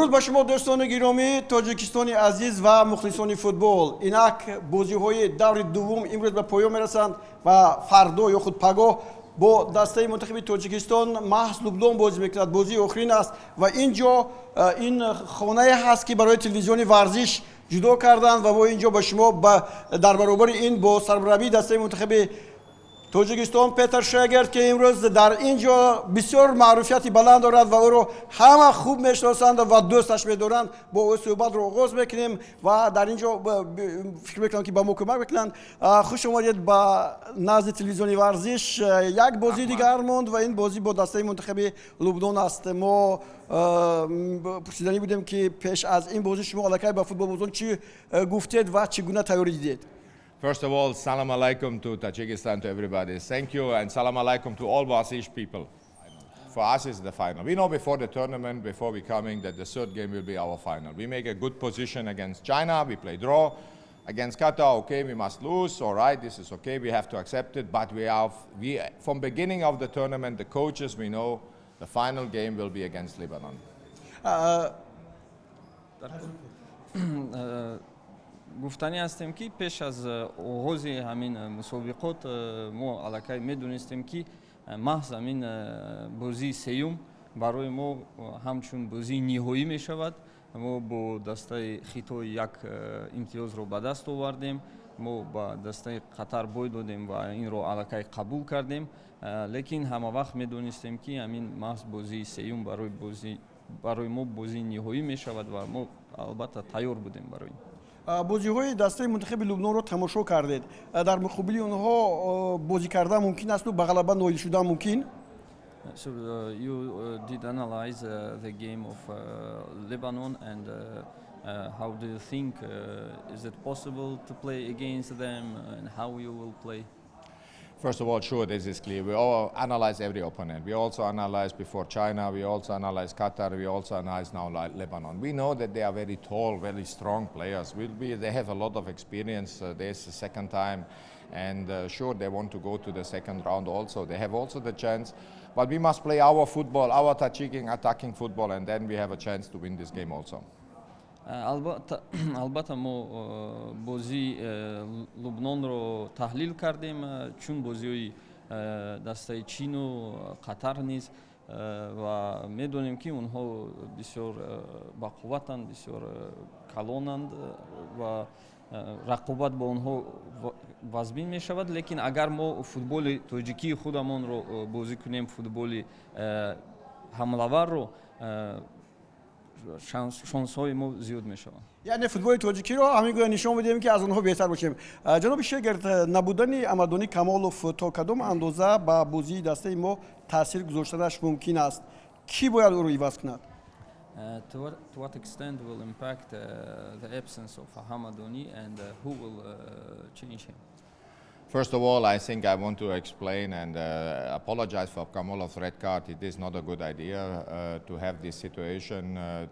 درود با شما دوستان گرامی تاجیکستانی عزیز و مخلصان فوتبال. اینک بازی‌های دور دوم امروز به پایان میرسند و فردا یا خود پگاه با دسته منتخب تاجیکستان محض لبنان بازی میکند. بازی آخرین است و اینجا این خانه هست که برای تلویزیون ورزش جدا کردند و ما اینجا با شما در برابر این با سرمربی دسته منتخب تاجیکستان پتر شاگرد که امروز در اینجا بسیار معروفیتی بلند دارد و او رو همه خوب میشناسند و دوستش می‌دارند. با او صحبت رو آغاز میکنیم و در اینجا فکر میکنم که با ما کمک بکنند. خوش آمدید با نزد تلویزیون ورزش. یک بازی دیگر ماند و این بازی با دسته منتخب لبنان است. ما پرسیدنی بودیم که پیش از این بازی شما علاقه به فوتبال بازون چی گفتید و چگونه تیاری دیدید؟ First of all, salam alaikum to Tajikistan, to everybody. Thank you, and salam alaikum to all Basish people. For us, it's the final. We know before the tournament, before we coming, that the third game will be our final. We make a good position against China. We play draw. Against Qatar, okay, we must lose. All right, this is okay. We have to accept it. But we from beginning of the tournament, the coaches, we know the final game will be against Lebanon. گفتنی هستیم که پیش از آغاز همین مسابقات ما علاقه میدونستیم که محض همین بازی سیوم برای ما همچون بازی نهایی می شود. ما با دسته خیتو یک امتیاز رو به دست آوردیم. ما با دسته قطر بای دادیم و این رو علاقه قبول کردیم. لیکن همه وقت میدونستیم که همین محض بازی سیوم برای ما بازی نهایی می شود و ما البته تیار بودیم برای این. بازی‌های دسته منتخب لبنان رو تماشا کردید. در مقابل اونها بازی کردن ممکن است و به غلبه نایل شدن ممکن؟ So you did analyze the game of Lebanon and how do you think is it possible to play against them and how you will play? First of all, sure, this is clear. We all analyze every opponent. We also analyze before China. We also analyze Qatar. We also analyze now Lebanon. We know that they are very tall, very strong players. They have a lot of experience. There's the second time. And sure, they want to go to the second round also. They have also the chance. But we must play our football, our attacking football, and then we have a chance to win this game also. البته ما بازی لبنان رو تحلیل کردیم چون بازی دسته چین و قطر نیز و میدونیم که اونها بسیار باقوتند، بسیار کلانند و رقابت با اونها وزبین می شود. لیکن اگر ما فوتبال تاجیکی خودمون رو بازی کنیم، فوتبال حمله‌ور رو شانس های ما زیاد می شود. یعنی فوتبال تاجیکی رو همین نشون میدیم که از اونها بهتر باشیم. جناب شاگرد، نبودن امادانی کمالوف تا کدام اندازه با بازی دسته ما تاثیر گذاشتنش ممکن است؟ کی باید او رو عوض کند؟ To what extent will impact the absence of Hamadoni and who will change him? First of all, I think I want to explain and apologize for Kamolov's red card. It is not a good idea to have this situation,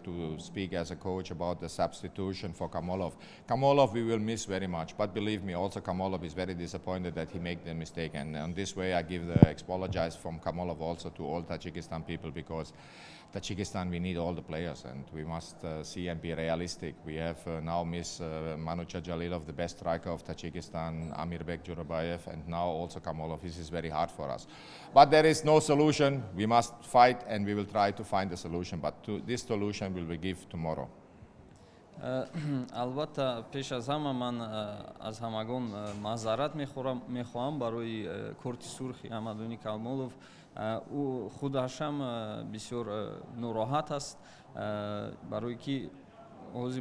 to speak as a coach about the substitution for Kamolov. Kamolov we will miss very much, but believe me, also Kamolov is very disappointed that he made the mistake. And on this way, I give the apologize from Kamolov also to all Tajikistan people, because Tajikistan, we need all the players and we must see and be realistic. We have now missed Manucha Jalilov, the best striker of Tajikistan, Amirbek Jurabayev, and now also Kamolov. This is very hard for us. But there is no solution. We must fight and we will try to find a solution. But this solution will be give tomorrow. البته پیش از همه من از همگان معذرت میخواهم برای کارت سرخ حمدانی کمالوف. او خودش هم بسیار ناراحت است برای که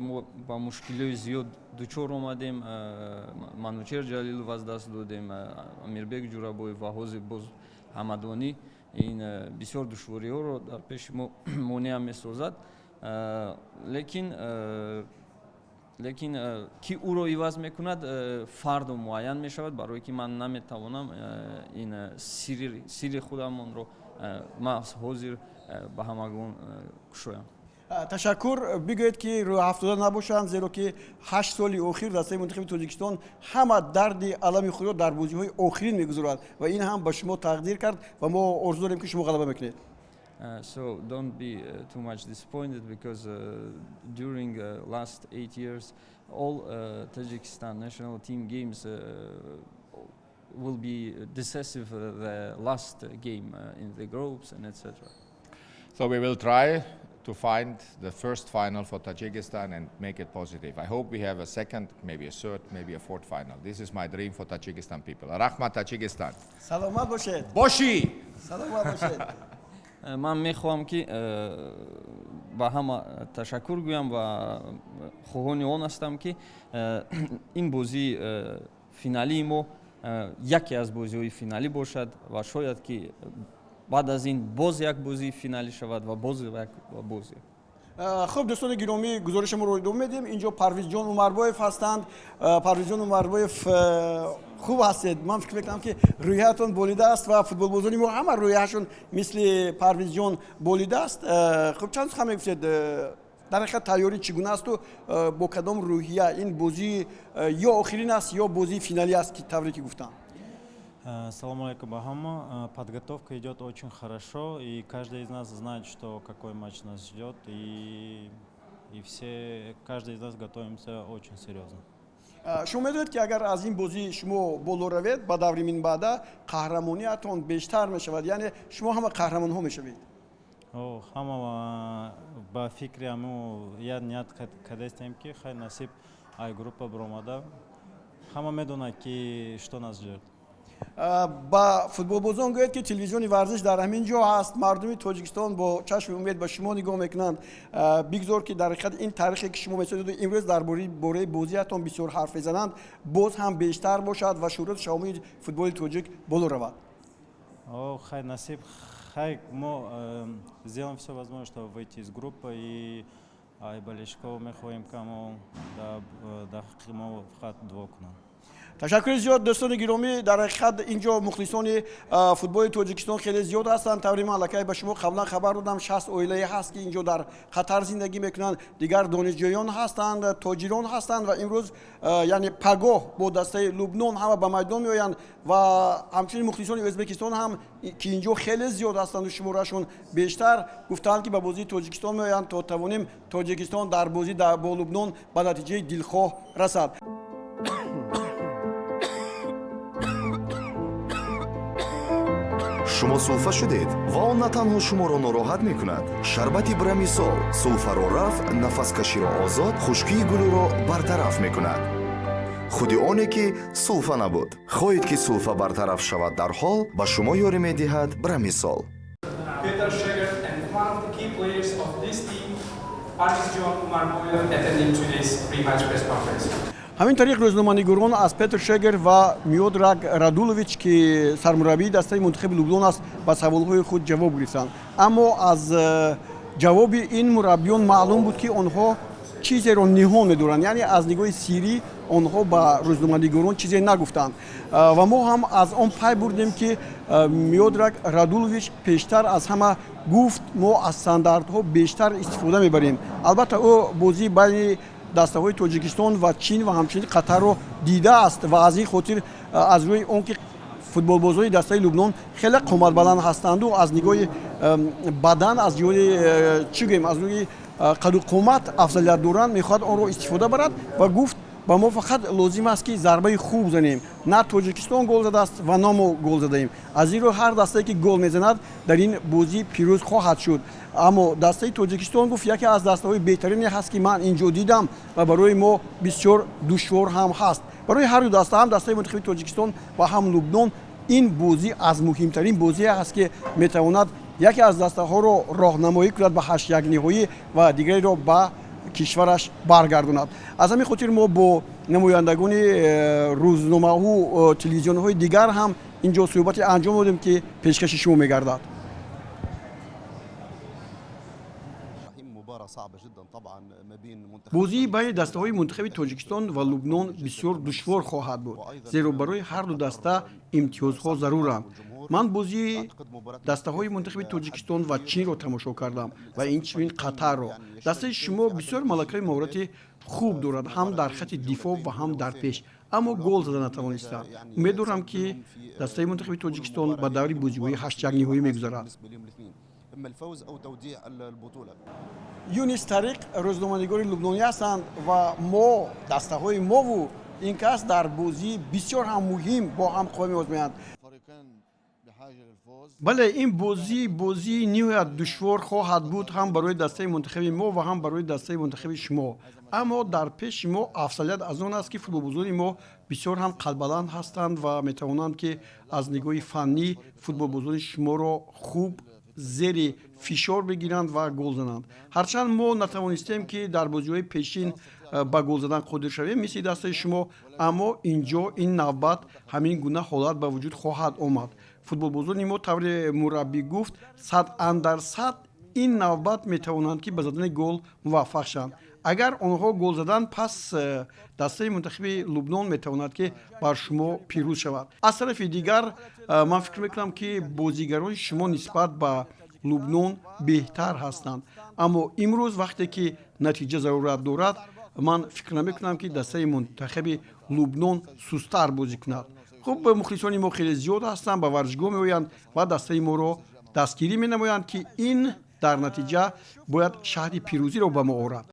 ما با مشکلات زیاد دچار آمدیم. منوچهر جلیلوف از دست دادیم، امیربک جورابویف و حوزه باز حمدانی. این بسیار دشواری ها رو در پیش ما مانع می‌سازد. لیکن کی او رو عوض میکند فرد معین می شود، برای که من نمیتوانم این سیر خودمون رو محض حاضر به همگان گشایم. تشکر. بگویید که روی افتاده نباشند، زیرا که 8 سال اخیر دسته منتخب تاجیکستان همه درد علم خود را در بازی‌های آخرین می‌گذارد و این هم به شما تقدیر کرد و ما آرزو داریم که شما غلبه می‌کنید. So don't be too much disappointed because during last 8 years, all Tajikistan national team games will be decisive the last game in the groups and etc. So we will try to find the first final for Tajikistan and make it positive. I hope we have a second, maybe a third, maybe a fourth final. This is my dream for Tajikistan people. Rahmat Tajikistan. سلامت باشید. Boshi! سلامت باشید. من میخواهم که با همه تشکر گویم و خواهان آن هستم که این بازی فینالی ما یکی از بازی‌های فینالی باشد و شاید که بعد از این باز یک بازی فینالی شود و باز یک بازی. خب دوستان گرامی گزارش ما رو ادامه میدیم. اینجا پرویز جان عمربایف هستند. پرویز جان عمربایف خوب هستید. من فکر میکنم که رویتون بالیده است و فوتبال بازانی ما همه رویهشون مثل پرویز جان بالیده است. خب چند سخن میگفتید در حقیقت تیاری چگونه است و با کدام روحیه این بازی یا آخرین است یا بازی فینالی است که طوری که گفتم. Салам алейкум, Бахама. Подготовка идет очень хорошо, и каждый из нас знает, что какой матч нас ждет, и каждый из нас готовимся очень серьезно. شما میدونید که اگر از این بازی شما بالا روید با دوری من بعد قهرمانیتون بیشتر میشود، یعنی شما هم قهرمان ها میشوید. Хама ба фикриаму я ният кадестем ки хай насиб ай группа бромада. Хама медонад ки что нас ждет. با فوتبال بازان گوید که تلویزیون ورزش در همین جا هست. مردم تاجیکستان با چشم امید به شما نگاه میکنند. بگذار که در حقیقت این تاریخی که شما میسازید امروز درباره بازیتون بسیار حرف میزنند باز هم بیشتر باشد و شهرت شما فوتبال تاجیک بالا رود. Хай насиб, хай мы сделаем все возможное, чтобы выйти из группы, и болельщиков мы хотим кому да химов вход двокна. تشکر زیاد دوستان گرامی. در حقیقت اینجا مخلصان فوتبال تاجیکستان خیلی زیاد هستند. طوری مالکای به شما قبلا خبر دادم 60 عائله هست که اینجا در قطر زندگی میکنند. دیگر دانشجویان هستند، تاجران هستند و امروز یعنی پگاه با دسته لبنان هم به میدان میآیند و همچنین مخلصان ازبکستان هم که اینجا خیلی زیاد هستند و شمارشون بیشتر گفتند که به بازی تاجیکستان میآیند تا توانیم تاجیکستان در بازی با لبنان به نتیجه دلخواه رسد. شما سولفا شدید و آن نه تنها شما را ناراحت میکند. شربت برمیسول سولفا را رفع، نفس کشی را آزاد، خشکی گلو را برطرف میکند. خودی آنی که سولفا نبود. خواهید که سولفا برطرف شود در حال به شما یاری میدهد برمیسول. Peter Scheger and one of the key players of this team, Parviz John Umarboyev, attending today's pre-match press conference. همین طریق روزنامه‌نگاران از پتر شگر و میودراگ رادولویچ که سرمربی دسته منتخب لبنان است با سوال‌های خود جواب گرفتند. اما از جواب این مربیان معلوم بود که آنها چیزی را نهان می‌دارند، یعنی از نگاه سیری آنها با روزنامه‌نگاران چیزی نگفتند و ما هم از آن پی بردیم که میودراگ رادولویچ پیشتر از همه گفت ما از استانداردها بیشتر استفاده می‌بریم. البته او بازی بین دسته های تاجیکستان و چین و همچنین قطر رو دیده است و از این خاطر از روی اون که فوتبال بازی دسته لبنان خیلی قامت بلند هستند و از نگاه بدن از روی از روی قد و قامت افضلیت دارند میخواد آن رو استفاده برد و گفت با ما فقط لازم است که ضربه خوب زنیم. نه تاجیکستان گل زده است و نه ما گل زده ایم. از این رو هر دسته که گل میزند در این بازی پیروز خواهد شد. اما دسته تاجیکستان گفت یکی از دسته‌های بهترینی هست که من اینجا دیدم و برای ما بسیار دشوار هم هست. برای هر دو دسته هم دسته منتخب تاجیکستان و هم لبنان این بازی از مهمترین بازی است که میتواند یکی از دسته‌ها را راهنمایی کند به 8-1 نهایی و دیگری را به کشورش برگرداند. از همین خاطر ما با نمایندگان روزنامه و تلویزیون های دیگر هم اینجا صحبت انجام دادیم که پیشکش شما میگردد. بازی بین دسته های منتخب تاجیکستان و لبنان بسیار دشوار خواهد بود، زیرا برای هر دو دسته امتیازها ضرورند. من بازی دسته های منتخب تاجیکستان و چین را تماشا کردم و اینچنین قطر را. دسته شما بسیار ملکه مهارت خوب دارد، هم در خط دفاع و هم در پیش، اما گل زدن نتوانستند. امیدوارم که دسته منتخب تاجیکستان به دوری بازی‌های 8-1 نهایی می‌گذرد. اما الفوز او توديع البطوله. юнис тариқ рӯзноманигори лубнонӣ ҳастанд ва мо дастаҳои мову ин кас дар бозии бисёр ҳам муҳим бо ҳам хоҳем озмоянд. бале ин бозии ниҳоят душвор хоҳад буд ҳам барои дастаи мунтахаби мо ва ҳам барои дастаи мунтахаби шумо. аммо дар пеши мо афзалият аз он аст ки футболбозони мо бисёр ҳам қалбаланд ҳастанд ва метавонанд ки аз нигоҳи фаннӣ футболбозони шуморо хуб зери фишор бигиранд ва гол зананд. ҳарчанд мо натавонистем ки дар бозиҳои пешин ба гол задан қодир шавем мисли дастаи шумо, аммо инҷо ин навбат ҳамин гуна ҳолат ба вуҷуд хоҳад омад. футболбозони мо тавре мураббӣ гуфт 100% ин навбат метавонанд ки ба задани гол муваффақ шаванд. агар онҳо гол заданд пас дастаи мунтахаби лубнон метавонад ки бар шумо пирӯз шавад. аз тарафи дигар ман фикр мекунам ки бозигарони шумо нисбат ба лубнон беҳтар ҳастанд, аммо имрӯз вақте ки натиҷа зарурат дорад ман фикр намекунам ки дастаи мунтахаби лубнон сустар бозӣ кунад. хуб мухлисони мо хеле зиёд ҳастанд, ба варзишгоҳ меоянд ва дастаи моро дастгирӣ менамоянд ки ин дар натиҷа бояд шаҳди пирӯзиро ба мо орад.